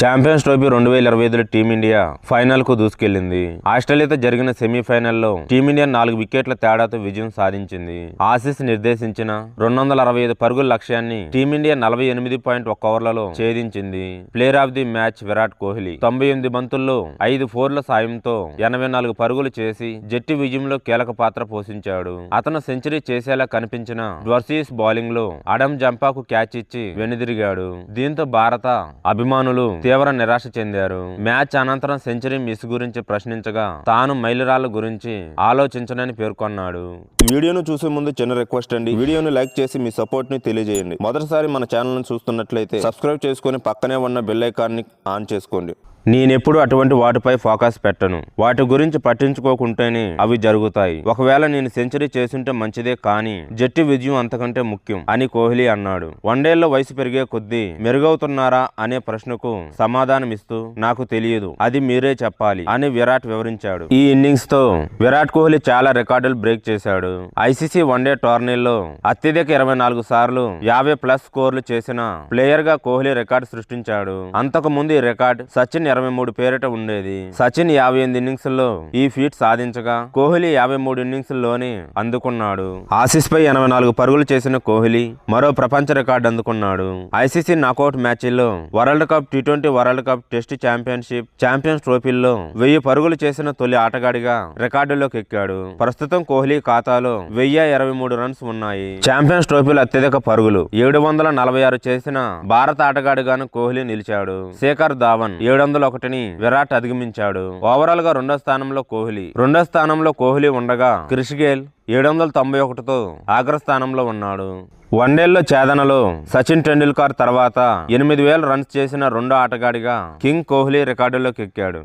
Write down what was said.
Champions trophy 2025 team India final కు దూసుకెళ్లింది. ఆస్ట్రేలియాతో జరిగిన సెమీఫైనల్లో టీమిండియా 4 వికెట్ల తేడాతో విజయం సాధించింది. ఆసీస్ నిర్దేశించిన 265 పరుగుల లక్ష్యాన్ని టీమిండియా 48.1 ఓవర్లలో ఛేదించింది. Player of the match Virat Kohli 98 బంతుల్లో 5 ఫోర్ల సాయంతో 84 పరుగులు చేసి జట్టు విజయంలో కీలక పాత్ర పోషించాడు. అతను సెంచరీ చేసేలా కనిపించిన వర్సీస్ బౌలింగ్ లో అడమ్ జంపాకు క్యాచ్ ఇచ్చి వెనుదిరిగాడు. దీంతో భారత అభిమానులు తీవ్ర నిరాశ చెందారు. మ్యాచ్ అనంతరం సెంచరీ మిస్ గురించి ప్రశ్నించగా తాను మైలురాళ్ల గురించి ఆలోచించనని పేర్కొన్నాడు. వీడియోను చూసే ముందు చిన్న రిక్వెస్ట్ అండి, వీడియోను లైక్ చేసి మీ సపోర్ట్ ని తెలియజేయండి. మొదటిసారి మన ఛానల్ ను చూస్తున్నట్లయితే సబ్స్క్రైబ్ చేసుకుని పక్కనే ఉన్న బెల్ ఐకాన్ ని ఆన్ చేసుకోండి. నేనెప్పుడు అటువంటి వాటిపై ఫోకస్ పెట్టను. వాటి గురించి పట్టించుకోకుంటేనే అవి జరుగుతాయి. ఒకవేళ నేను సెంచరీ చేసుంటే మంచిదే, కానీ జట్టు విజయం అంతకంటే ముఖ్యం అని కోహ్లీ అన్నాడు. వన్డేల్లో వయసు పెరిగే కొద్దీ మెరుగవుతున్నారా అనే ప్రశ్నకు సమాధానమిస్తూ నాకు తెలియదు, అది మీరే చెప్పాలి అని విరాట్ వివరించాడు. ఈ ఇన్నింగ్స్ తో విరాట్ కోహ్లీ చాలా రికార్డులు బ్రేక్ చేశాడు. ఐసీసీ వన్డే టోర్నీల్లో అత్యధిక 24 సార్లు 50+ స్కోర్లు చేసిన ప్లేయర్ గా కోహ్లీ రికార్డు సృష్టించాడు. అంతకు ముందు ఈ రికార్డు సచిన్ 23 పేరిట ఉండేది. సచిన్ 58 ఇన్నింగ్స్ లో ఈ ఫీట్ సాధించగా కోహ్లీ 53 ఇన్నింగ్స్ లోనే అందుకున్నాడు. ఆసీస్ పై 84 పరుగులు చేసిన కోహ్లీ మరో ప్రపంచ రికార్డు అందుకున్నాడు. ఐసీసీ నాకౌట్ మ్యాచ్ల్లో World Cup, T20 World Cup, Test Championship, Champions ట్రోఫీల్లో 1000 పరుగులు చేసిన తొలి ఆటగాడిగా రికార్డులోకి ఎక్కాడు. ప్రస్తుతం కోహ్లీ ఖాతాలో 1023 రన్స్ ఉన్నాయి. ఛాంపియన్స్ ట్రోఫీలో అత్యధిక పరుగులు 746 చేసిన భారత ఆటగాడిగాను కోహ్లీ నిలిచాడు. శేఖర్ ధావన్ 701ని విరాట్ అధిగమించాడు. ఓవరాల్ గా రెండో స్థానంలో కోహ్లీ ఉండగా క్రిస్ గేల్ 791తో అగ్రస్థానంలో ఉన్నాడు. వన్డేల్లో ఛేదనలో సచిన్ టెండూల్కర్ తర్వాత 8000 రన్స్ చేసిన రెండో ఆటగాడిగా కింగ్ కోహ్లీ రికార్డులోకి ఎక్కాడు.